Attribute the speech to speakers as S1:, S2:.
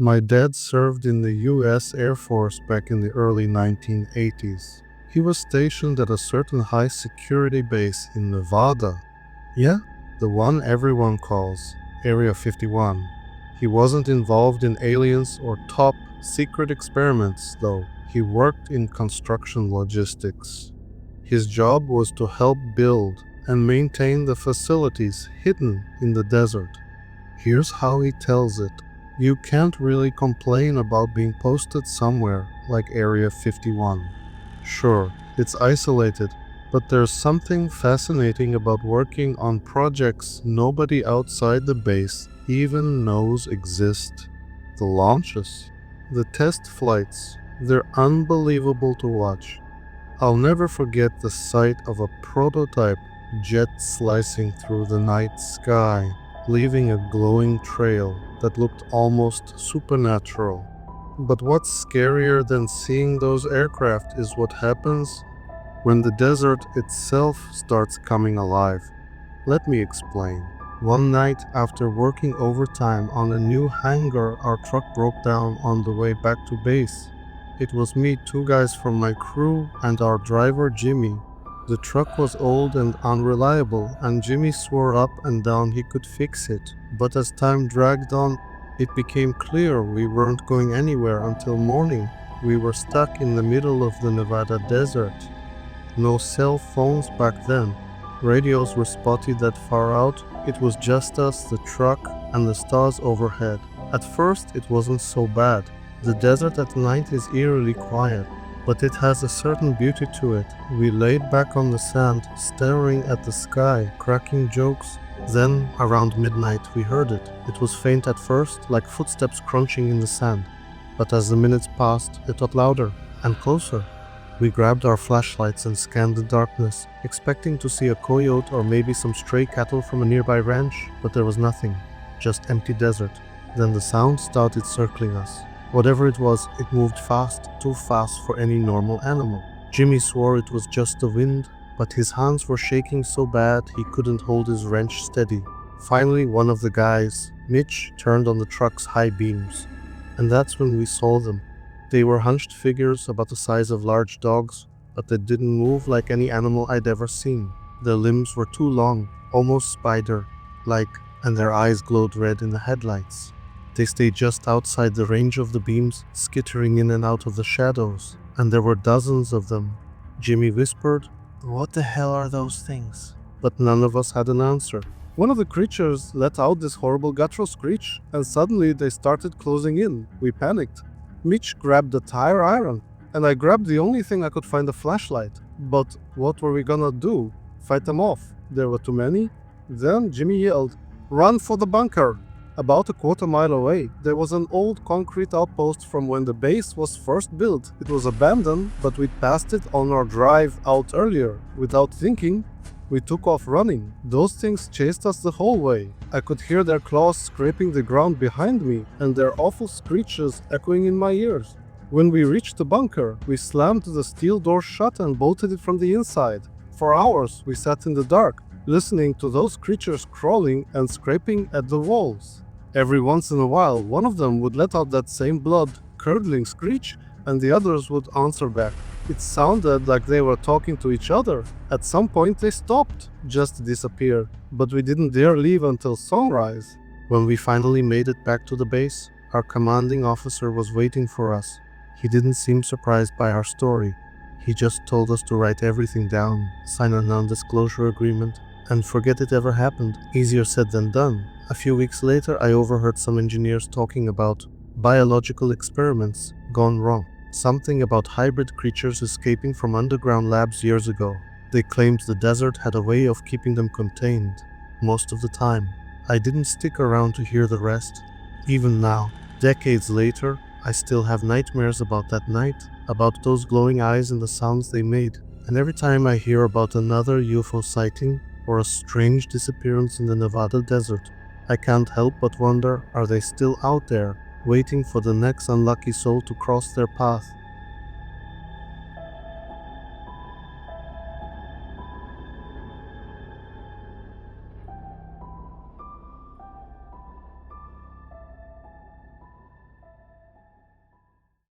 S1: My dad served in the US Air Force back in the early 1980s. He was stationed at a certain high security base in Nevada. Yeah, the one everyone calls Area 51. He wasn't involved in aliens or top secret experiments, though. He worked in construction logistics. His job was to help build and maintain the facilities hidden in the desert. Here's how he tells it. You can't really complain about being posted somewhere like Area 51. Sure, it's isolated, but there's something fascinating about working on projects nobody outside the base even knows exist. The launches, the test flights, they're unbelievable to watch. I'll never forget the sight of a prototype jet slicing through the night sky, leaving a glowing trail that looked almost supernatural. But what's scarier than seeing those aircraft is what happens when the desert itself starts coming alive. Let me explain. One night, after working overtime on a new hangar, our truck broke down on the way back to base. It was me, two guys from my crew, and our driver Jimmy. The truck was old and unreliable, and Jimmy swore up and down he could fix it. But as time dragged on, it became clear we weren't going anywhere until morning. We were stuck in the middle of the Nevada desert. No cell phones back then. Radios were spotty that far out. It was just us, the truck, and the stars overhead. At first, it wasn't so bad. The desert at night is eerily quiet, but it has a certain beauty to it. We laid back on the sand, staring at the sky, cracking jokes. Then, around midnight, we heard it. It was faint at first, like footsteps crunching in the sand. But as the minutes passed, it got louder and closer. We grabbed our flashlights and scanned the darkness, expecting to see a coyote or maybe some stray cattle from a nearby ranch, but there was nothing, just empty desert. Then the sound started circling us. Whatever it was, it moved fast, too fast for any normal animal. Jimmy swore it was just the wind, but his hands were shaking so bad he couldn't hold his wrench steady. Finally, one of the guys, Mitch, turned on the truck's high beams. And that's when we saw them. They were hunched figures about the size of large dogs, but they didn't move like any animal I'd ever seen. Their limbs were too long, almost spider-like, and their eyes glowed red in the headlights. They stayed just outside the range of the beams, skittering in and out of the shadows, and there were dozens of them. Jimmy whispered, "What the hell are those things?" But none of us had an answer. One of the creatures let out this horrible guttural screech, and suddenly they started closing in. We panicked. Mitch grabbed the tire iron, and I grabbed the only thing I could find, a flashlight. But what were we gonna do? Fight them off? There were too many? Then Jimmy yelled, "Run for the bunker!" About a quarter mile away, there was an old concrete outpost from when the base was first built. It was abandoned, but we'd passed it on our drive out earlier. Without thinking, we took off running. Those things chased us the whole way. I could hear their claws scraping the ground behind me, and their awful screeches echoing in my ears. When we reached the bunker, we slammed the steel door shut and bolted it from the inside. For hours, we sat in the dark, listening to those creatures crawling and scraping at the walls. Every once in a while, one of them would let out that same blood-curdling screech, and the others would answer back. It sounded like they were talking to each other. At some point they stopped, just disappeared, but we didn't dare leave until sunrise. When we finally made it back to the base, our commanding officer was waiting for us. He didn't seem surprised by our story. He just told us to write everything down, sign a non-disclosure agreement, and forget it ever happened. Easier said than done. A few weeks later, I overheard some engineers talking about biological experiments gone wrong. Something about hybrid creatures escaping from underground labs years ago. They claimed the desert had a way of keeping them contained, most of the time. I didn't stick around to hear the rest. Even now, decades later, I still have nightmares about that night, about those glowing eyes and the sounds they made. And every time I hear about another UFO sighting or a strange disappearance in the Nevada desert, I can't help but wonder, are they still out there, waiting for the next unlucky soul to cross their path?